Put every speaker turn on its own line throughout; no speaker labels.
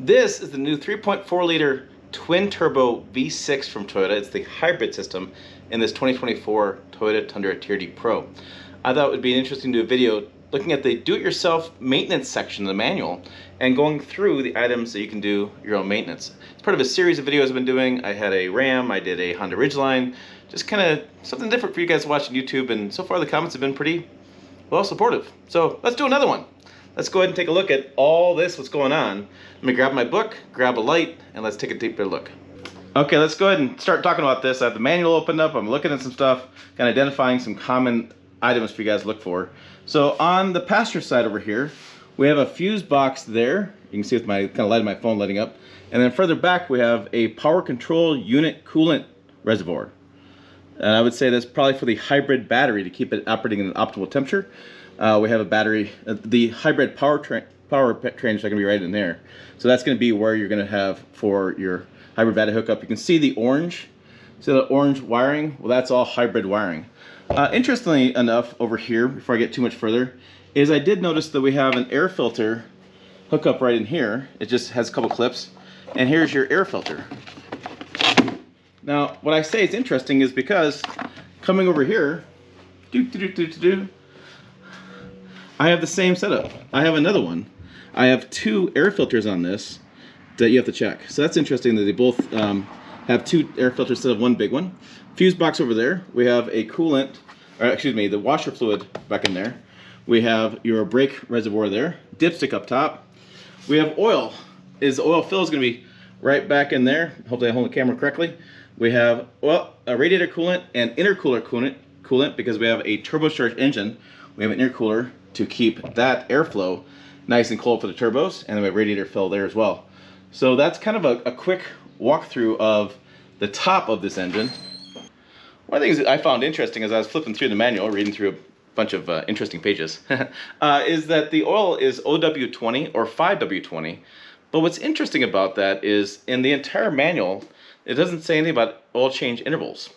This is the new 3.4 liter twin turbo V6 from Toyota. It's the hybrid system in this 2024 Toyota Tundra TRD Pro. I thought it would be interesting to do a video looking at the do-it-yourself maintenance section of the manual and going through the items that you can do your own maintenance. It's part of a series of videos I've been doing. I had a Ram, I did a Honda Ridgeline, just kind of something different for you guys to watch on YouTube, and so far the comments have been pretty well supportive. So let's do another one. Let's go ahead and take a look at all this, what's going on. Let me grab my book, grab a light, and let's take a deeper look. Okay, let's go ahead and start talking about this. I have the manual opened up, I'm looking at some stuff, kind of identifying some common items for you guys to look for. So on the passenger side over here, we have a fuse box there. You can see with my kind of light of my phone lighting up. And then further back, we have a power control unit coolant reservoir. And I would say that's probably for the hybrid battery to keep it operating in an optimal temperature. We have a battery, the hybrid power trains are going to be right in there. So that's going to be where you're going to have for your hybrid battery hookup. You can see the orange, see the orange wiring? Well, that's all hybrid wiring. Interestingly enough, over here, before I get too much further, is I did notice that we have an air filter hookup right in here. It just has a couple clips, and here's your air filter. Now, what I say is interesting is because coming over here, I have the same setup. I have another one. I have two air filters on this that you have to check. So that's interesting that they both have two air filters instead of one big one. Fuse box over there. We have a coolant, or excuse me, the washer fluid back in there. We have your brake reservoir there. Dipstick up top. We have oil. The oil fill is going to be right back in there. Hopefully I hold the camera correctly. We have a radiator coolant and intercooler coolant because we have a turbocharged engine. We have an intercooler to keep that airflow nice and cold for the turbos, and then we have radiator fill there as well. So that's kind of a quick walkthrough of the top of this engine. One of the things that I found interesting as I was flipping through the manual, reading through a bunch of interesting pages, is that the oil is OW20 or 5W20. But what's interesting about that is in the entire manual, it doesn't say anything about oil change intervals.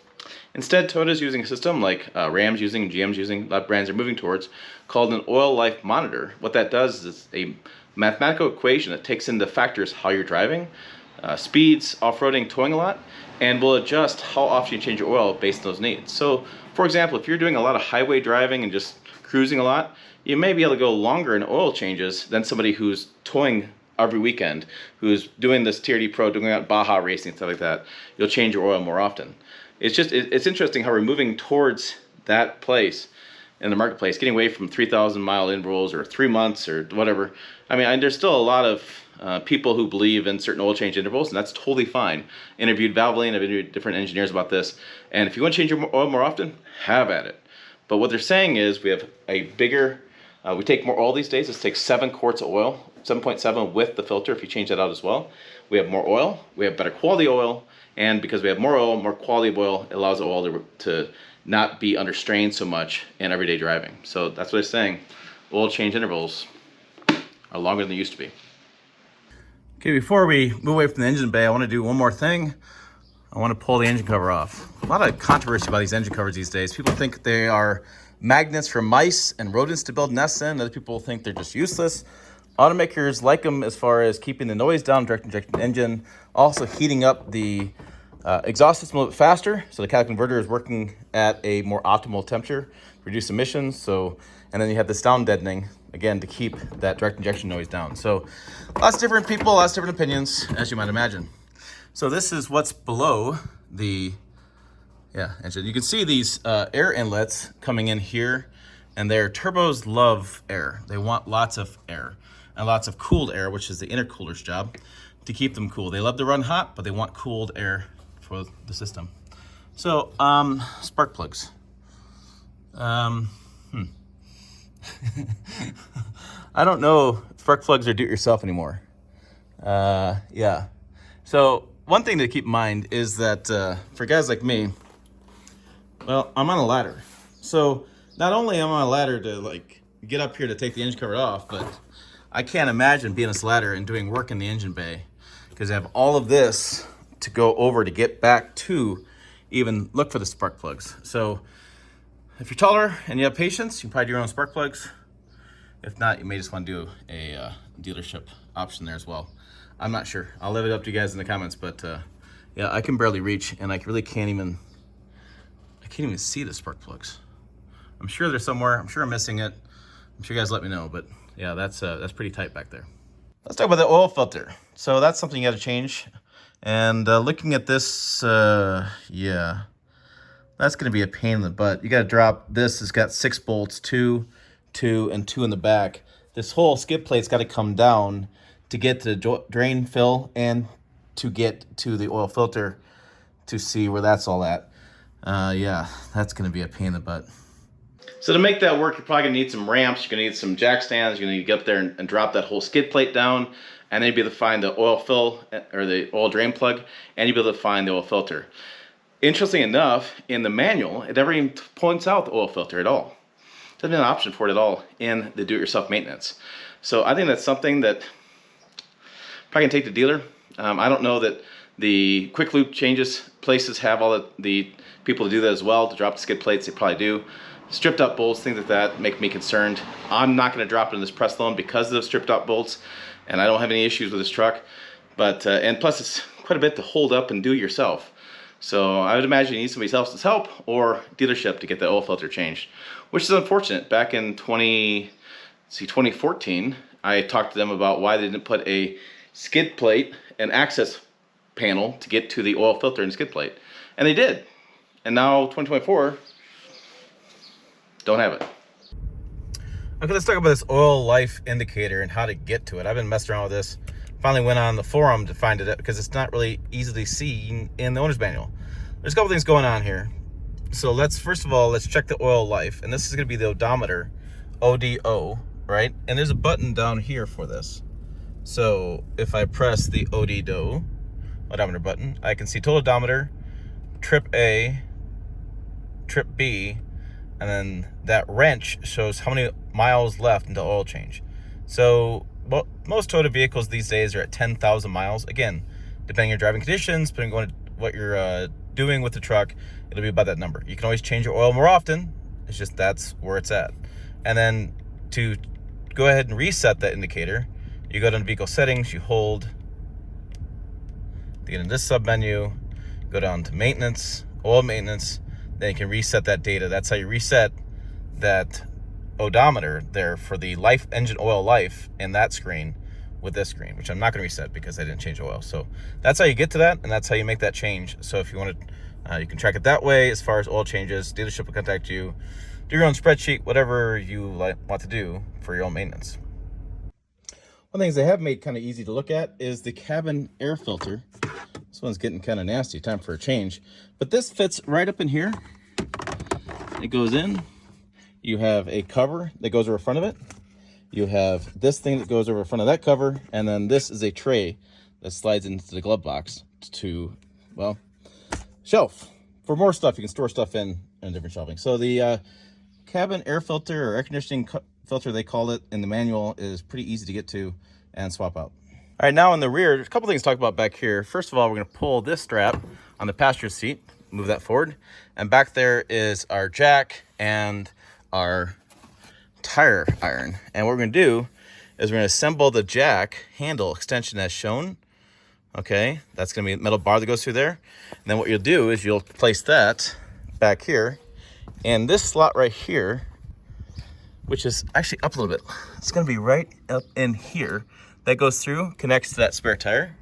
Instead, Toyota's using a system like Ram's using, GM's using, a lot of brands are moving towards, called an oil life monitor. What that does is a mathematical equation that takes into factors how you're driving, speeds, off-roading, towing a lot, and will adjust how often you change your oil based on those needs. So, for example, if you're doing a lot of highway driving and just cruising a lot, you may be able to go longer in oil changes than somebody who's towing every weekend, who's doing this TRD Pro, doing out Baja racing, stuff like that. You'll change your oil more often. It's interesting how we're moving towards that place in the marketplace, getting away from 3,000 mile intervals or 3 months or whatever. I mean, there's still a lot of people who believe in certain oil change intervals, and that's totally fine. Interviewed Valvoline, I've interviewed different engineers about this, and if you want to change your oil more often, have at it. But what they're saying is we have a bigger, we take more oil these days. This takes 7 quarts of oil, 7.7 with the filter if you change that out as well. We have more oil, we have better quality oil, and because we have more oil, more quality of oil, it allows the oil to not be under strain so much in everyday driving. So that's what it's saying. Oil change intervals are longer than they used to be. Okay, before we move away from the engine bay, I want to do one more thing. I want to pull the engine cover off. A lot of controversy about these engine covers these days. People think they are magnets for mice and rodents to build nests in. Other people think they're just useless. Automakers like them as far as keeping the noise down, direct injection engine, also heating up the exhaust system a little bit faster, so the catalytic converter is working at a more optimal temperature, reduce emissions. So, and then you have this down deadening again to keep that direct injection noise down. So, lots of different people, lots of different opinions, as you might imagine. So this is what's below the engine. You can see these air inlets coming in here, and their turbos love air. They want lots of air and lots of cooled air, which is the intercooler's job, to keep them cool. They love to run hot, but they want cooled air for the system. So, spark plugs. I don't know if spark plugs are do-it-yourself anymore. Yeah. So, one thing to keep in mind is that for guys like me, well, I'm on a ladder. So, not only am I on a ladder to like get up here to take the engine cover off, but I can't imagine being on this ladder and doing work in the engine bay because I have all of this to go over to get back to even look for the spark plugs. So if you're taller and you have patience, you can probably do your own spark plugs. If not, you may just want to do a dealership option there as well. I'm not sure. I'll leave it up to you guys in the comments, but yeah, I can barely reach, and I really can't even see the spark plugs. I'm sure they're somewhere. I'm sure I'm missing it. I'm sure you guys let me know, but yeah, that's pretty tight back there. Let's talk about the oil filter. So that's something you got to change. And looking at this, yeah, that's going to be a pain in the butt. You got to drop this. It's got 6 bolts, 2, 2, and 2 in the back. This whole skid plate's got to come down to get to the drain fill and to get to the oil filter to see where that's all at. Yeah, that's going to be a pain in the butt. So to make that work, you're probably going to need some ramps. You're going to need some jack stands. You're going to need to get up there and drop that whole skid plate down. And then you'll be able to find the oil fill or the oil drain plug. And you'll be able to find the oil filter. Interesting enough, in the manual, it never even points out the oil filter at all. There's not an option for it at all in the do-it-yourself maintenance. So I think that's something that probably can take the dealer. I don't know that the quick loop changes places have all the people to do that as well, to drop the skid plates. They probably do. Stripped up bolts, things like that make me concerned. I'm not going to drop it in this press loan because of the stripped up bolts, and I don't have any issues with this truck. But and plus it's quite a bit to hold up and do yourself. So I would imagine you need somebody else's help or dealership to get the oil filter changed, which is unfortunate. Back in 2014, I talked to them about why they didn't put a skid plate and access panel to get to the oil filter and skid plate, and they did. And now 2024. Don't have it. Okay, let's talk about this oil life indicator and how to get to it. I've been messing around with this. Finally went on the forum to find it because it's not really easily seen in the owner's manual. There's a couple things going on here. So first of all, let's check the oil life. And this is going to be the odometer, ODO, right? And there's a button down here for this. So if I press the odometer button, I can see total odometer, trip A, trip B, and then that wrench shows how many miles left until oil change. So most Toyota vehicles these days are at 10,000 miles. Again, depending on your driving conditions, depending on what you're doing with the truck, it'll be about that number. You can always change your oil more often. It's just that's where it's at. And then to go ahead and reset that indicator, you go down to vehicle settings, you hold, get in this sub menu, go down to maintenance, oil maintenance. Then you can reset that data. That's how you reset that odometer there for the engine oil life in that screen with this screen, which I'm not going to reset because I didn't change oil. So that's how you get to that, and that's how you make that change. So if you want to, you can track it that way. As far as oil changes, dealership will contact you, do your own spreadsheet, whatever you want to do for your own maintenance. One of the things they have made kind of easy to look at is the cabin air filter. This one's getting kind of nasty. Time for a change. But this fits right up in here. It goes in. You have a cover that goes over front of it. You have this thing that goes over front of that cover. And then this is a tray that slides into the glove box to, well, shelf. For more stuff, you can store stuff in different shelving. So the cabin air filter or air conditioning filter, they call it in the manual, is pretty easy to get to and swap out. All right, now in the rear, there's a couple things to talk about back here. First of all, we're going to pull this strap on the passenger seat, move that forward. And back there is our jack and our tire iron. And what we're going to do is we're going to assemble the jack handle extension as shown. Okay, that's going to be a metal bar that goes through there. And then what you'll do is you'll place that back here. And this slot right here, which is actually up a little bit, it's going to be right up in here. That goes through, connects to that spare tire.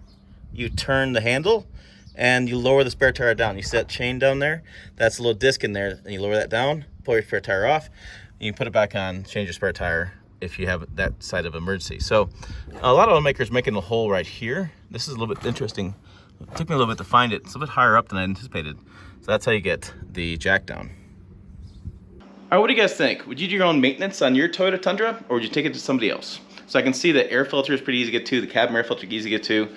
You turn the handle and you lower the spare tire down. You see that chain down there? That's a little disc in there, and you lower that down, pull your spare tire off, and you put it back on, change your spare tire if you have that side of emergency. So a lot of automakers making the hole right here. This is a little bit interesting. It took me a little bit to find it. It's a little bit higher up than I anticipated. So that's how you get the jack down. All right, what do you guys think? Would you do your own maintenance on your Toyota Tundra, or would you take it to somebody else? So I can see the air filter is pretty easy to get to, the cabin air filter is easy to get to,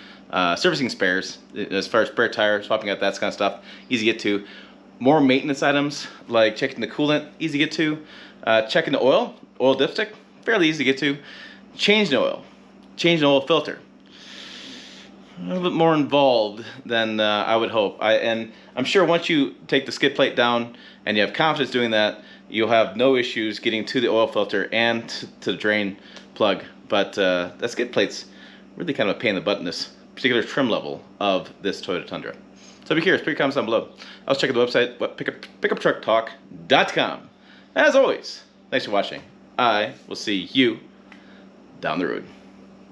servicing spares, as far as spare tire, swapping out that kind of stuff, easy to get to. More maintenance items, like checking the coolant, easy to get to. Checking the oil dipstick, fairly easy to get to. Changing oil filter. A little bit more involved than I would hope. And I'm sure once you take the skid plate down and you have confidence doing that, you'll have no issues getting to the oil filter and to the drain plug. But that skid plate's really kind of a pain in the butt in this particular trim level of this Toyota Tundra. So be curious, put your comments down below. I was checking the website, pickuptrucktalk.com. As always, thanks for watching. I will see you down the road.